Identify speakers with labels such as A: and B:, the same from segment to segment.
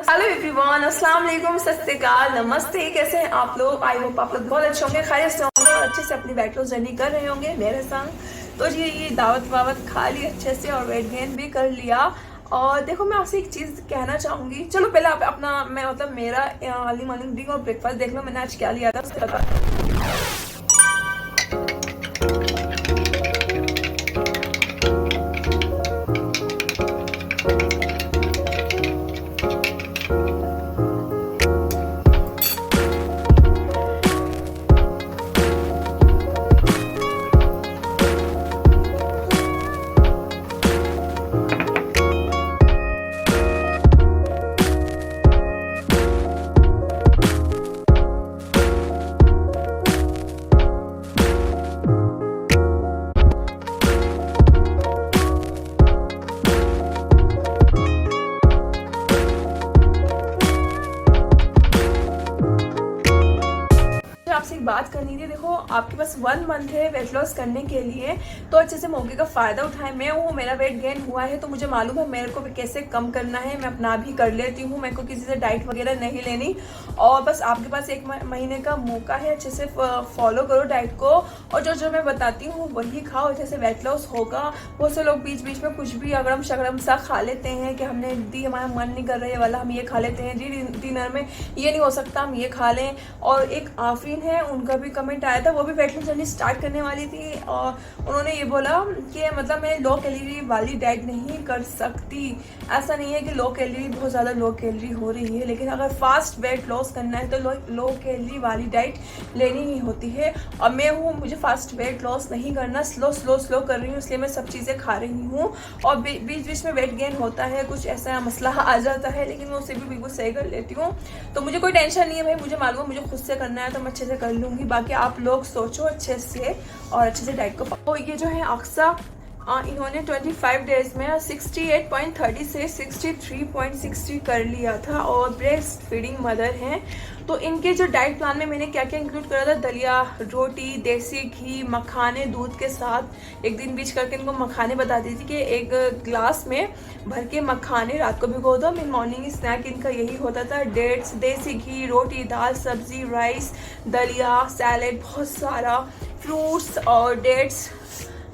A: Hello everyone, अस्सलाम वालेकुम, सत श्री अकाल, नमस्ते। कैसे हैं आप लोग? आई होप आप लोग बहुत अच्छे होंगे, खैरियत से होंगे और अच्छे से अपनी वेट लॉस जर्नी कर रहे होंगे मेरे संग। तो ये दावत वावत खा ली अच्छे से और वेट गेन भी कर लिया। और देखो, मैं आपसे एक चीज़ कहना चाहूँगी। चलो पहले आप अपना मेरा अर्ली मॉर्निंग ड्रिंक और ब्रेकफास्ट देख लो, मैंने आज क्या लिया था उससे बता। आपसे एक बात करनी थी। देखो, आपके पास 1 मंथ है वेट लॉस करने के लिए, तो अच्छे से मौके का फ़ायदा उठाएं। मैं हूँ, मेरा वेट गेन हुआ है तो मुझे मालूम है मेरे को भी कैसे कम करना है। मैं अपना भी कर लेती हूँ, मेरे को किसी से डाइट वगैरह नहीं लेनी। और बस आपके पास 1 महीने का मौका है, अच्छे से फॉलो करो डाइट को और जो मैं बताती हूँ वही खाओ, अच्छे से वेट लॉस होगा। बहुत से लोग बीच बीच में कुछ भी अगड़म शगड़म सा खा लेते हैं कि हमने दी, हमारा मन नहीं कर रहा है वाला, हम ये खा लेते हैं जी। डिनर में ये नहीं हो सकता, हम ये खा लें। और एक आफरीन है, उनका भी कमेंट आया था, वो भी वेट लॉस जर्नी स्टार्ट करने वाली थी और उन्होंने ये बोला कि मतलब मैं लो कैलोरी वाली डाइट नहीं कर सकती। ऐसा नहीं है कि लो कैलोरी बहुत ज़्यादा लो कैलोरी हो रही है, लेकिन अगर फास्ट वेट लॉस करना है तो लो कैलोरी वाली डाइट लेनी ही होती है। और मैं हूँ, मुझे फास्ट वेट लॉस नहीं करना, स्लो कर रही हूँ, इसलिए मैं सब चीज़ें खा रही हूँ। और बीच बीच में वेट गेन होता है, कुछ ऐसा मसला आ जाता है, लेकिन मैं उसे भी बिल्कुल सही कर लेती हूँ। तो मुझे कोई टेंशन नहीं है भाई, मुझे मालूम है मुझे खुद से करना है तो मैं अच्छे से कर लूँगी। बाकी आप लोग सोचो अच्छे से और अच्छे से डाइट को। तो ये जो है अक्सा, इन्होंने 25 डेज में 68.30 से 63.60 कर लिया था और ब्रेस्ट फीडिंग मदर हैं। तो इनके जो डाइट प्लान में मैंने क्या क्या इंक्लूड करा था, दलिया, रोटी, देसी घी, मखाने दूध के साथ। एक दिन बीच करके इनको मखाने बताती थी कि 1 ग्लास में भर के मखाने रात को भिगो दो। मैं मॉर्निंग स्नैक इनका यही होता था। डेट्स, देसी घी, रोटी, दाल, सब्जी, राइस, दलिया, सैलेड, बहुत सारा फ्रूट्स और डेट्स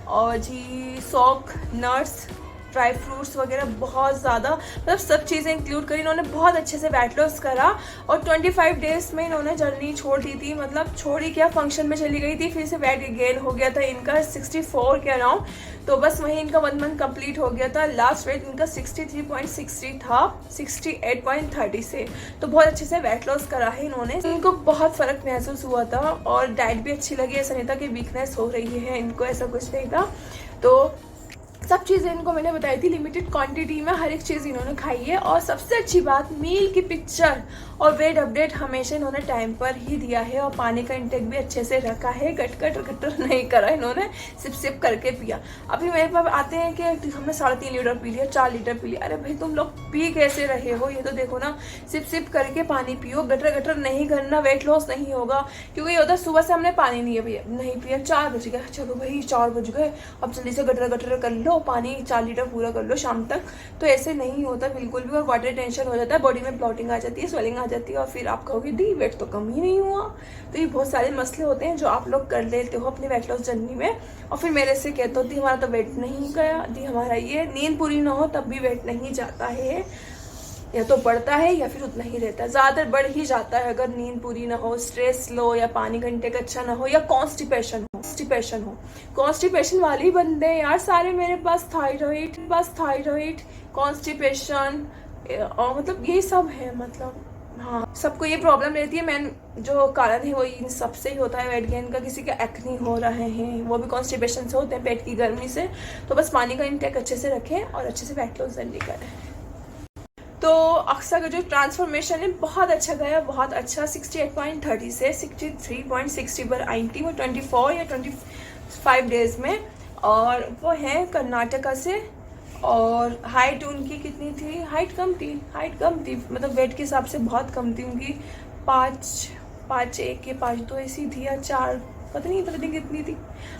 A: और जी सॉक, नट्स, ड्राई फ्रूट्स वगैरह बहुत ज़्यादा, मतलब सब चीज़ें इंक्लूड करी। इन्होंने बहुत अच्छे से वेट लॉस करा और 25 डेज में इन्होंने जर्नी छोड़ दी थी। मतलब छोड़ी क्या, फंक्शन में चली गई थी, फिर से वेट गेन हो गया था इनका 64 के अराउंड। तो बस वहीं इनका 1 मंथ कंप्लीट हो गया था। लास्ट वेट इनका 63.60 था 68.30 से। तो बहुत अच्छे से वेट लॉस करा है इन्होंने। इनको बहुत फ़र्क महसूस हुआ था और डाइट भी अच्छी लगी। ऐसा नहीं था कि वीकनेस हो रही है इनको, ऐसा कुछ नहीं था। तो सब चीज़ें इनको मैंने बताई थी, लिमिटेड क्वांटिटी में हर एक चीज़ इन्होंने खाई है। और सबसे अच्छी बात, मील की पिक्चर और वेट अपडेट हमेशा इन्होंने टाइम पर ही दिया है और पानी का इंटेक भी अच्छे से रखा है। गटर नहीं करा इन्होंने, सिप करके पिया। अभी मेरे पास आते हैं कि हमने 3.5 लीटर पी लिया, 4 लीटर पी लिया। अरे भाई, तुम लोग पी कैसे रहे हो? ये तो देखो ना, सिप करके पानी पियो, गटर नहीं करना, वेट लॉस नहीं होगा। क्योंकि ये होता है सुबह से हमने पानी नहीं पिया, 4 बज गए, चलो भाई 4 बज गए, अब जल्दी से गटर कर लो, पानी 4 लीटर पूरा कर लो शाम तक। तो ऐसे नहीं होता बिल्कुल भी, और वाटर टेंशन हो जाता है, बॉडी में ब्लॉटिंग आ जाती है, स्वेलिंग आ जाती है और फिर आप कहोगे दी वेट तो कम ही नहीं हुआ। तो ये बहुत सारे मसले होते हैं जो आप लोग कर लेते हो अपनी वेट लॉस जर्नी में और फिर मेरे से कहते हो दी हमारा तो वेट नहीं गया, दी हमारा ये, नींद पूरी ना हो तब भी वेट नहीं जाता है, या तो बढ़ता है या फिर उतना ही रहता है। ज़्यादातर बढ़ ही जाता है अगर नींद पूरी ना हो, स्ट्रेस लो या पानी का इंटेक अच्छा ना हो या कॉन्स्टिपेशन हो। कॉन्स्टिपेशन वाले ही बंदे यार सारे मेरे पास, थायराइड, कॉन्स्टिपेशन और मतलब यही सब है। मतलब हाँ, सबको ये प्रॉब्लम रहती है। मेन जो कारण है वो इन सबसे ही होता है वेट गेन का। किसी का एक्ने हो रहे हैं, वो भी कॉन्स्टिपेशन से होते हैं, पेट की गर्मी से। तो बस पानी का इंटेक अच्छे से रखें और अच्छे से वेट लॉस जर्नी करें। तो अक्सा का जो ट्रांसफॉर्मेशन है बहुत अच्छा गया, बहुत अच्छा। 68.30 से 63.60 पर आई थी वो 24 या 25 डेज में। और वो है कर्नाटका से। और हाइट उनकी कितनी थी? हाइट कम थी, मतलब वेट के हिसाब से बहुत कम थी उनकी। 5'1" या 5'2" ऐसी थी, या पता नहीं कितनी थी।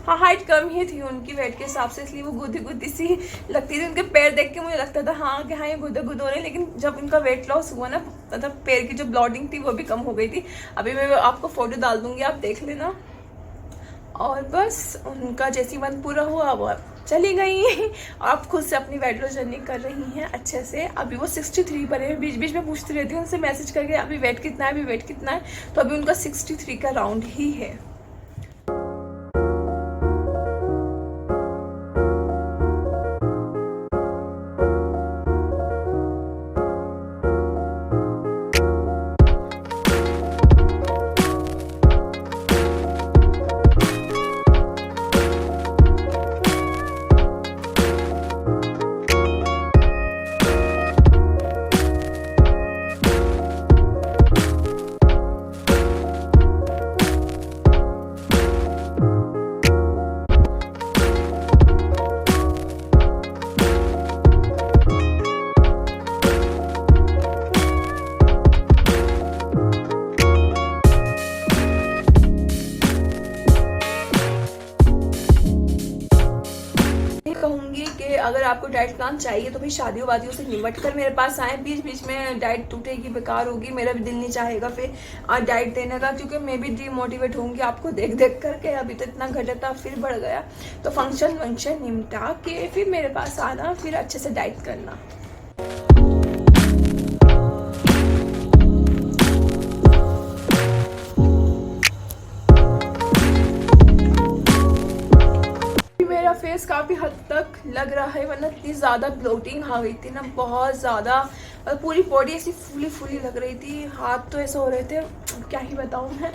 A: हाँ, हाइट कम ही थी उनकी वेट के हिसाब से, इसलिए वो गुद्दी गुद्दी सी लगती थी। उनके पैर देख के मुझे लगता था हाँ कि हाँ ये गुद्दे गुद्दे हो रहे हैं, लेकिन जब उनका वेट लॉस हुआ ना, मतलब पैर की जो ब्लॉटिंग थी वो भी कम हो गई थी। अभी मैं आपको फोटो डाल दूंगी, आप देख लेना। और बस उनका जैसी मन पूरा हुआ वो अब चली गई और अब खुद से अपनी वेट लॉस जर्नी कर रही हैं अच्छे से। अभी वो 63 पर है। बीच बीच में पूछती रहती हूँ उनसे मैसेज करके, अभी वेट कितना है, अभी वेट कितना है। तो अभी उनका 63 का राउंड ही है। कहूँगी कि अगर आपको डाइट प्लान चाहिए तो भी शादियों वादियों से निमट कर मेरे पास आए। बीच बीच में डाइट टूटेगी, बेकार होगी, मेरा भी दिल नहीं चाहेगा फिर डाइट देने का, क्योंकि मैं भी डीमोटिवेट होंगी आपको देख देख करके। अभी तो इतना घटा था, फिर बढ़ गया। तो फंक्शन वंक्शन निमटा के फिर मेरे पास आना, फिर अच्छे से डाइट करना। फेस काफ़ी हद तक लग रहा है, वरना इतनी ज़्यादा ब्लोटिंग आ गई थी ना, बहुत ज़्यादा। और पूरी बॉडी ऐसी फूली फूली लग रही थी, हाथ तो ऐसे हो रहे थे, क्या ही बताऊँ मैं।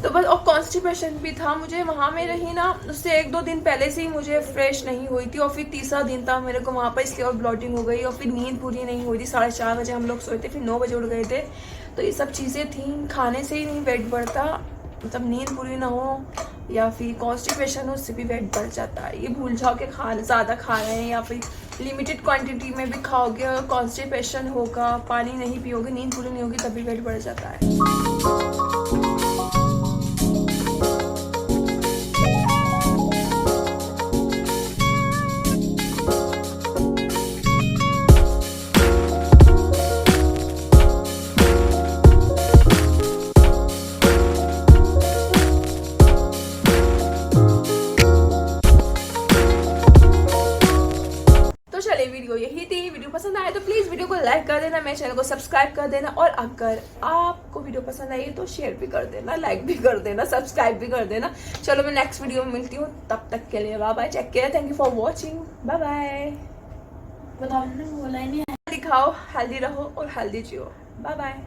A: तो बस, और कॉन्स्टिपेशन भी था मुझे। वहाँ में रही ना, उससे 1-2 दिन पहले से ही मुझे फ्रेश नहीं हुई थी, और फिर तीसरा दिन था मेरे को वहाँ पर, इसलिए और ब्लोटिंग हो गई। और फिर नींद पूरी नहीं हुई थी, 4:30 बजे हम लोग सोए थे, फिर 9 बजे उठ गए थे। तो ये सब चीज़ें थी, खाने से ही नहीं वेट बढ़ता, मतलब नींद पूरी ना हो या फिर कॉन्स्टिपेशन हो, उससे भी वेट बढ़ जाता है। ये भूल जाओ कि ज़्यादा खा रहे हैं, या फिर लिमिटेड क्वांटिटी में भी खाओगे, अगर कॉन्स्टिपेशन होगा, पानी नहीं पियोगे, नींद पूरी नहीं होगी, तभी वेट बढ़ जाता है। वीडियो यही थी। वीडियो पसंद आए तो प्लीज वीडियो को लाइक कर देना, मेरे चैनल को सब्सक्राइब कर देना, और अगर आपको वीडियो पसंद आई तो शेयर भी कर देना, लाइक भी कर देना, सब्सक्राइब भी कर देना। चलो मैं नेक्स्ट वीडियो में मिलती हूँ, तब तक के लिए bye bye, take care, thank you for watching, bye bye. बताओ, बोला ही नहीं, दिखाओ, हेल्दी रहो और हेल्दी जियो, बाय बाय।